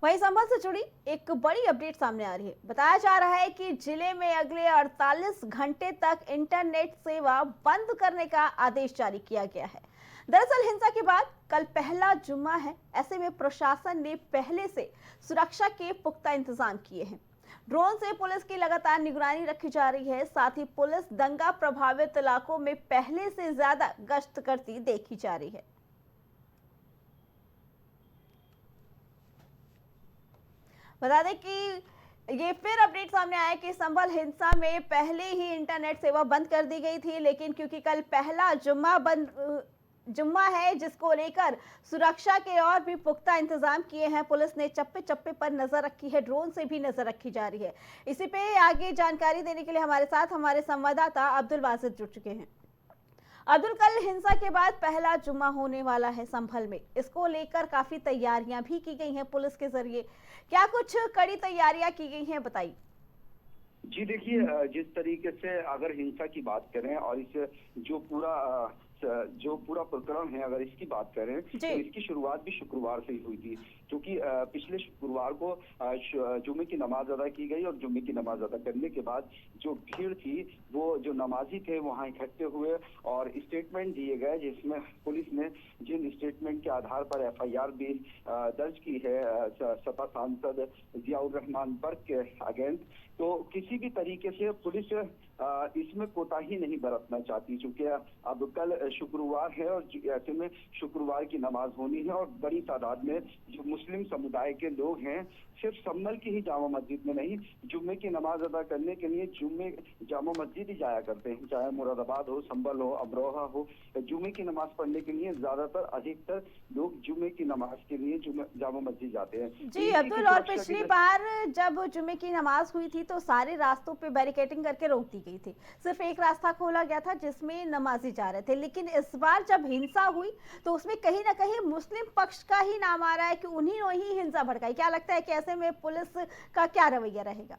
वहीं संभल से जुड़ी एक बड़ी अपडेट सामने आ रही है। बताया जा रहा है कि जिले में अगले 48 घंटे तक इंटरनेट सेवा बंद करने का आदेश जारी किया गया है। दरअसल हिंसा के बाद कल पहला जुम्मा है। ऐसे में प्रशासन ने पहले से सुरक्षा के पुख्ता इंतजाम किए हैं। ड्रोन से पुलिस की लगातार निगरानी रखी जा रही है। साथ ही पुलिस दंगा प्रभावित इलाकों में पहले से ज्यादा गश्त करती देखी जा रही है। बता दें कि ये फिर अपडेट सामने आया कि संभल हिंसा में पहले ही इंटरनेट सेवा बंद कर दी गई थी, लेकिन क्योंकि कल पहला जुम्मा है, जिसको लेकर सुरक्षा के और भी पुख्ता इंतजाम किए हैं। पुलिस ने चप्पे चप्पे पर नजर रखी है, ड्रोन से भी नजर रखी जा रही है। इसी पे आगे जानकारी देने के लिए हमारे साथ हमारे संवाददाता अब्दुल वाजिद जुड़ चुके हैं। अब्दुल, कल हिंसा के बाद पहला जुम्मा होने वाला है संभल में। इसको लेकर काफी तैयारियां भी की गई हैं पुलिस के जरिए। क्या कुछ कड़ी तैयारियां की गई हैं, बताइए। जी देखिए, जिस तरीके से अगर हिंसा की बात करें और इस जो पूरा प्रकरण है, अगर इसकी बात करें तो इसकी शुरुआत भी शुक्रवार से ही हुई थी, क्योंकि पिछले शुक्रवार को जुम्मे की नमाज अदा की गई और जुम्मे की नमाज अदा करने के बाद जो भीड़ थी, वो जो नमाजी थे वहां इकट्ठे हुए और स्टेटमेंट दिए गए, जिसमें पुलिस ने जिन स्टेटमेंट के आधार पर एफआईआर भी दर्ज की है सपा सांसद जियाउर रहमान बर्क के अगेंस्ट, तो किसी भी तरीके से पुलिस इसमें कोताही नहीं बरतना चाहती, क्योंकि अब कल शुक्रवार है और ऐसे में शुक्रवार की नमाज होनी है और बड़ी तादाद में जो मुस्लिम समुदाय के लोग हैं, सिर्फ संभल की ही जामा मस्जिद में नहीं, जुम्मे की नमाज अदा करने के लिए जुम्मे जामा मस्जिद ही जाया करते हैं। चाहे मुरादाबाद हो, संभल हो, अमरोहा हो, जुम्मे की नमाज पढ़ने के लिए ज्यादातर अधिकतर लोग जुम्मे की नमाज के लिए जामा मस्जिद जाते हैं। जी अब्दुल, और पिछली बार जब जुम्मे की नमाज हुई थी तो सारे रास्तों पे बैरिकेडिंग करके रोक दी गई थी। सिर्फ एक रास्ता खोला गया था जिसमें नमाजी जा रहे थे, लेकिन इस बार जब हिंसा हुई तो उसमें कहीं ना कहीं मुस्लिम पक्ष का ही नाम आ रहा है कि उन्हीं ने ही हिंसा भड़काई। क्या लगता है कि ऐसे में पुलिस का क्या रवैया रहेगा?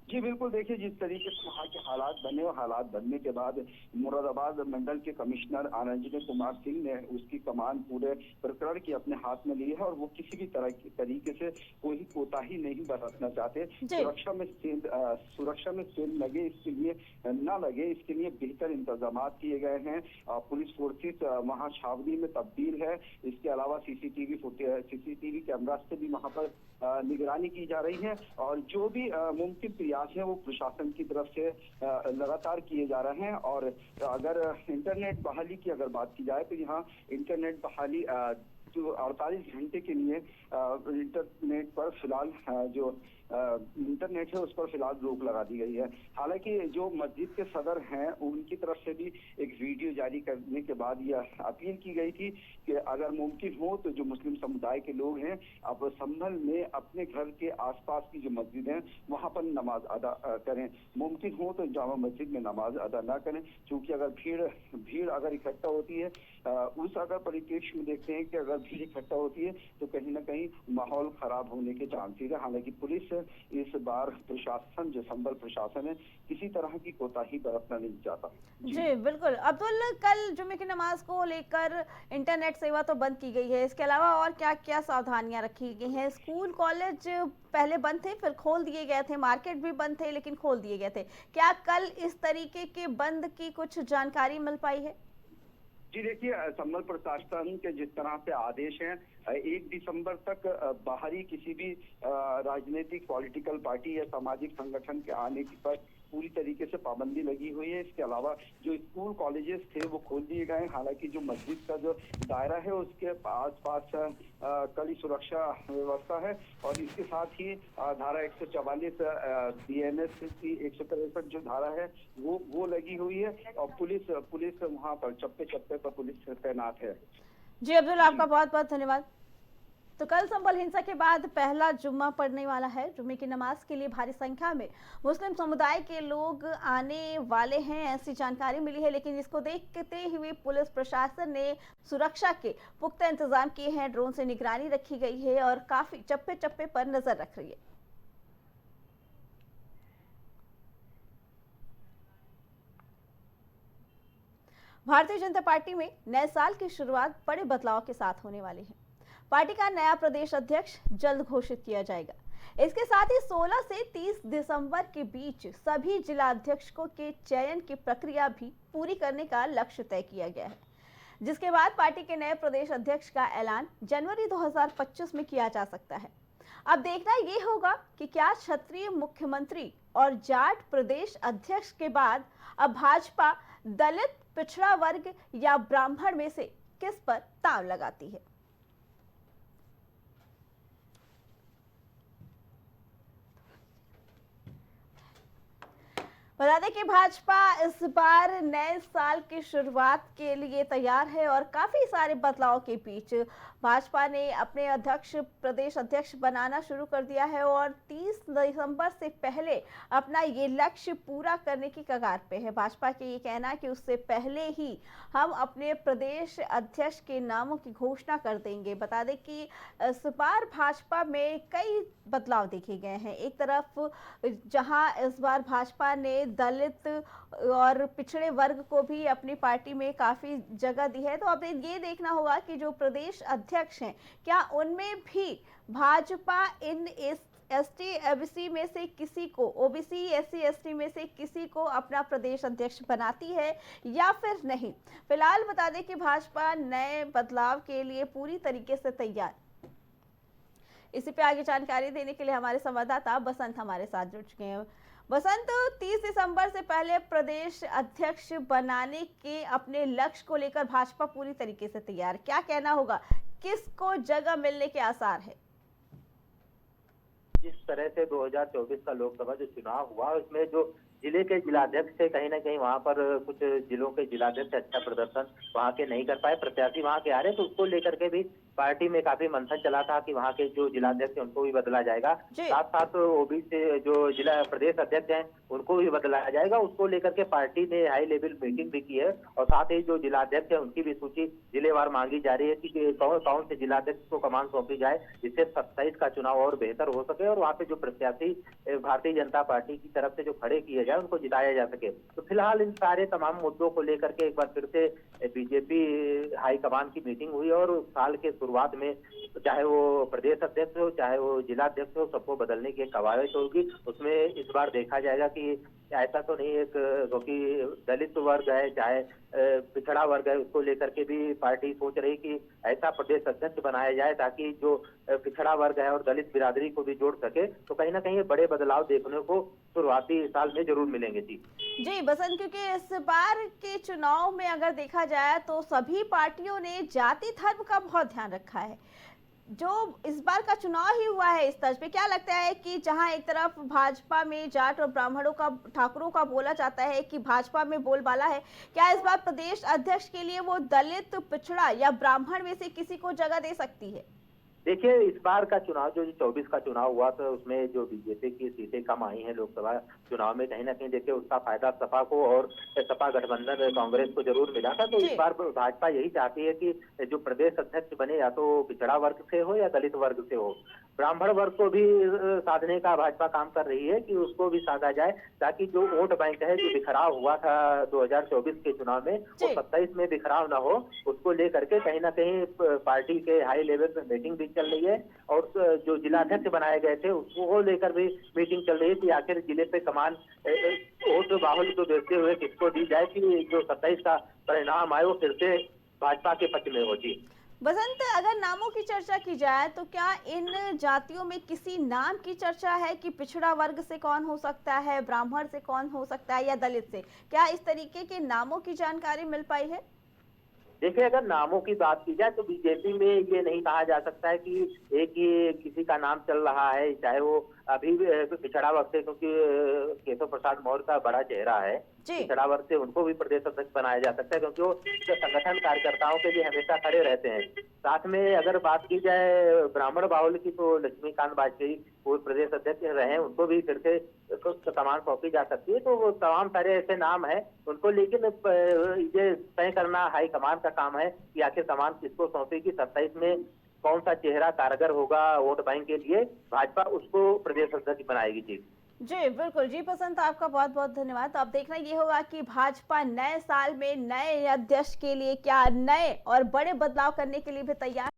जी बिल्कुल, देखिए जिस तरीके से वहाँ के हालात बने और हालात बनने के बाद मुरादाबाद मंडल के कमिश्नर आनंद कुमार सिंह ने उसकी कमान पूरे प्रकरण की अपने हाथ में ली है और वो किसी भी तरह की तरीके से कोई कोताही नहीं बरतना चाहते। सुरक्षा में सेल लगे इसके लिए न लगे, इसके लिए बेहतर इंतजाम किए गए हैं। पुलिस फोर्सेस वहाँ छावनी में तब्दील है। इसके अलावा सीसीटीवी कैमरा से भी वहाँ पर निगरानी की जा रही है और जो भी मुमकिन प्रयास है वो प्रशासन की तरफ से लगातार किए जा रहे हैं। और अगर इंटरनेट बहाली की अगर बात की जाए तो यहाँ इंटरनेट बहाली जो 48 घंटे के लिए इंटरनेट पर फिलहाल जो इंटरनेट है उस पर फिलहाल रोक लगा दी गई है। हालांकि जो मस्जिद के सदर हैं उनकी तरफ से भी एक वीडियो जारी करने के बाद यह अपील की गई थी कि अगर मुमकिन हो तो जो मुस्लिम समुदाय के लोग हैं अब संभल में अपने घर के आसपास की जो मस्जिद है वहां पर नमाज अदा करें। मुमकिन हो तो जामा मस्जिद में नमाज अदा ना करें, क्योंकि अगर भीड़ अगर इकट्ठा होती है, उस अगर परिप्रेक्ष्य में देखते हैं कि अगर भीड़ इकट्ठा होती है तो कहीं ना कहीं माहौल खराब होने के चांसेस है। हालांकि पुलिस इस बार प्रशासन जो संभल प्रशासन है किसी तरह की कोताही बरतना नहीं चाहता। जी बिल्कुल अब्दुल, कल जुम्मे की नमाज को लेकर इंटरनेट सेवा तो बंद की गई है, इसके अलावा और क्या क्या सावधानियां रखी गई हैं? स्कूल कॉलेज पहले बंद थे, फिर खोल दिए गए थे, मार्केट भी बंद थे लेकिन खोल दिए गए थे। क्या कल इस तरीके के बंद की कुछ जानकारी मिल पाई है? जी देखिए, संभल प्रशासन के जिस तरह से आदेश हैं 1 दिसंबर तक बाहरी किसी भी राजनीतिक पॉलिटिकल पार्टी या सामाजिक संगठन के आने की पर पूरी तरीके से पाबंदी लगी हुई है। इसके अलावा जो स्कूल कॉलेजेस थे वो खोल दिए गए। हालांकि जो मस्जिद का जो दायरा है उसके आसपास कड़ी सुरक्षा व्यवस्था है और इसके साथ ही धारा 144 बीएनएस की 163 जो धारा है वो लगी हुई है और पुलिस वहाँ पर चप्पे चप्पे पर पुलिस तैनात है। जी अब्दुल, आपका बहुत बहुत धन्यवाद। तो कल संभल हिंसा के बाद पहला जुम्मा पड़ने वाला है। जुम्मे की नमाज के लिए भारी संख्या में मुस्लिम समुदाय के लोग आने वाले हैं, ऐसी जानकारी मिली है। लेकिन इसको देखते हुए पुलिस प्रशासन ने सुरक्षा के पुख्ता इंतजाम किए हैं, ड्रोन से निगरानी रखी गई है और काफी चप्पे चप्पे पर नजर रख रही है। भारतीय जनता पार्टी में नए साल की शुरुआत बड़े बदलाव के साथ होने वाली है। पार्टी का नया प्रदेश अध्यक्ष जल्द घोषित किया जाएगा। इसके साथ ही 16 से 30 दिसंबर के बीच सभी जिला अध्यक्षों के चयन की प्रक्रिया भी पूरी करने का लक्ष्य तय किया गया है, जिसके बाद पार्टी के नए प्रदेश अध्यक्ष का ऐलान जनवरी 2025 में किया जा सकता है। अब देखना ये होगा कि क्या क्षत्रिय मुख्यमंत्री और जाट प्रदेश अध्यक्ष के बाद अब भाजपा दलित, पिछड़ा वर्ग या ब्राह्मण में से किस पर दांव लगाती है। बता दें कि भाजपा इस बार नए साल की शुरुआत के लिए तैयार है और काफी सारे बदलाव के बीच भाजपा ने अपने प्रदेश अध्यक्ष बनाना शुरू कर दिया है और 30 दिसंबर से पहले अपना ये लक्ष्य पूरा करने की कगार पे है। भाजपा के ये कहना है कि उससे पहले ही हम अपने प्रदेश अध्यक्ष के नामों की घोषणा कर देंगे। बता दें कि इस बार भाजपा में कई बदलाव देखे गए हैं। एक तरफ जहां इस बार भाजपा ने दलित और पिछड़े वर्ग को भी अपनी पार्टी में काफी जगह दी है, तो अब ये देखना होगा कि जो प्रदेश अध्यक्ष हैं क्या उनमें भी भाजपा इन एसटी एबीसी में से किसी को, ओबीसी एससी एसटी में से किसी को अपना प्रदेश अध्यक्ष बनाती है या फिर नहीं। फिलहाल बता दें कि भाजपा नए बदलाव के लिए पूरी तरीके से तैयार। इसी पे आगे जानकारी देने के लिए हमारे संवाददाता बसंत हमारे साथ जुड़ चुके हैं। बसंत, 30 दिसंबर से पहले प्रदेश अध्यक्ष बनाने के अपने लक्ष्य को लेकर भाजपा पूरी तरीके से तैयार। क्या कहना होगा, किसको जगह मिलने के आसार है? जिस तरह से 2024 का लोकसभा जो चुनाव हुआ उसमें जो जिले के जिलाध्यक्ष थे, कहीं ना कहीं वहां पर कुछ जिलों के जिलाध्यक्ष अच्छा प्रदर्शन वहां के नहीं कर पाए, प्रत्याशी वहां के आ रहे, तो उसको लेकर के भी पार्टी में काफी मंथन चला था कि वहां के जो जिलाध्यक्ष हैं उनको भी बदला जाएगा, साथ साथ ओबीसी जो जिला प्रदेश अध्यक्ष हैं उनको भी बदलाया जाएगा। उसको लेकर के पार्टी ने हाई लेवल मीटिंग भी की है और साथ ही जो जिलाध्यक्ष है उनकी भी सूची जिलेवार मांगी जा रही है कि कौन कौन से जिलाध्यक्ष को कमान सौंपी जाए, जिससे 27 का चुनाव और बेहतर हो सके और वहाँ पे जो प्रत्याशी भारतीय जनता पार्टी की तरफ से जो खड़े किए जाए उनको जिताया जा सके। तो फिलहाल इन सारे तमाम मुद्दों को लेकर के एक बार फिर से बीजेपी हाईकमान की मीटिंग हुई और साल के शुरुआत में चाहे वो प्रदेश अध्यक्ष हो चाहे वो जिला अध्यक्ष हो, सबको बदलने की कवायद होगी। उसमें इस बार देखा जाएगा कि ऐसा तो नहीं है क्योंकि दलित वर्ग है चाहे पिछड़ा वर्ग है, उसको लेकर के भी पार्टी सोच रही कि ऐसा प्रदेश अध्यक्ष बनाया जाए ताकि जो पिछड़ा वर्ग है और दलित बिरादरी को भी जोड़ सके। तो कहीं ना कहीं बड़े बदलाव देखने को शुरुआती साल में जरूर मिलेंगे। जी बसंत, क्योंकि इस बार के चुनाव में अगर देखा जाए तो सभी पार्टियों ने जाति धर्म का बहुत ध्यान रखा है। जो इस बार का चुनाव ही हुआ है इस तर्ज पे, क्या लगता है कि जहां एक तरफ भाजपा में जाट और ब्राह्मणों का, ठाकुरों का बोला जाता है कि भाजपा में बोलबाला है, क्या इस बार प्रदेश अध्यक्ष के लिए वो दलित, पिछड़ा या ब्राह्मण में से किसी को जगह दे सकती है? देखिए, इस बार का चुनाव जो 24 का चुनाव हुआ था उसमें जो बीजेपी की सीटें कम आई हैं लोकसभा चुनाव में, कहीं ना कहीं देखिए उसका फायदा सपा को और सपा गठबंधन कांग्रेस को जरूर मिला था। तो इस बार भाजपा यही चाहती है कि जो प्रदेश अध्यक्ष बने या तो पिछड़ा वर्ग से हो या दलित वर्ग से हो। ब्राह्मण वर्ग को भी साधने का भाजपा काम कर रही है कि उसको भी साधा जाए ताकि जो वोट बैंक है जो बिखराव हुआ था 2024 के चुनाव में वो 27 में बिखराव न हो। उसको लेकर के कहीं ना कहीं पार्टी के हाई लेवल पे मीटिंग भी चल रही है और जो जिलाध्यक्ष बनाए गए थे उसको लेकर भी मीटिंग चल रही है कि आखिर जिले पे कमान वोट बाहुल्य को देखते हुए किसको दी जाए कि जो 27 का परिणाम आए वो फिर से भाजपा के पक्ष में हो। जी बसंत, अगर नामों की चर्चा की जाए तो क्या इन जातियों में किसी नाम की चर्चा है कि पिछड़ा वर्ग से कौन हो सकता है, ब्राह्मण से कौन हो सकता है या दलित से? क्या इस तरीके के नामों की जानकारी मिल पाई है? देखिए, अगर नामों की बात की जाए तो बीजेपी में ये नहीं कहा जा सकता है कि एक ही किसी का नाम चल रहा है, चाहे वो अभी पिछड़ा वर्ग से, क्योंकि केशव प्रसाद मौर्य का बड़ा चेहरा है, पिछड़ा वर्ग से उनको भी प्रदेश अध्यक्ष बनाया जा सकता है क्योंकि वो संगठन कार्यकर्ताओं के लिए हमेशा खड़े रहते हैं। साथ में अगर बात की जाए ब्राह्मण बाहुल्य की तो लक्ष्मीकांत वाजपेयी वो प्रदेश अध्यक्ष रहे, उनको भी फिर से कमान सौंपी जा सकती है। तो वो तमाम सारे ऐसे नाम है उनको, लेकिन ये तय करना हाईकमान का काम है कि आखिर कमान किसको सौंपेगी, 27 में कौन सा चेहरा कारगर होगा वोट बैंक के लिए, भाजपा उसको प्रदेश अध्यक्ष बनाएगी। जी बिल्कुल। जी बसंत, आपका बहुत बहुत धन्यवाद। तो अब देखना ये होगा कि भाजपा नए साल में नए अध्यक्ष के लिए क्या नए और बड़े बदलाव करने के लिए भी तैयार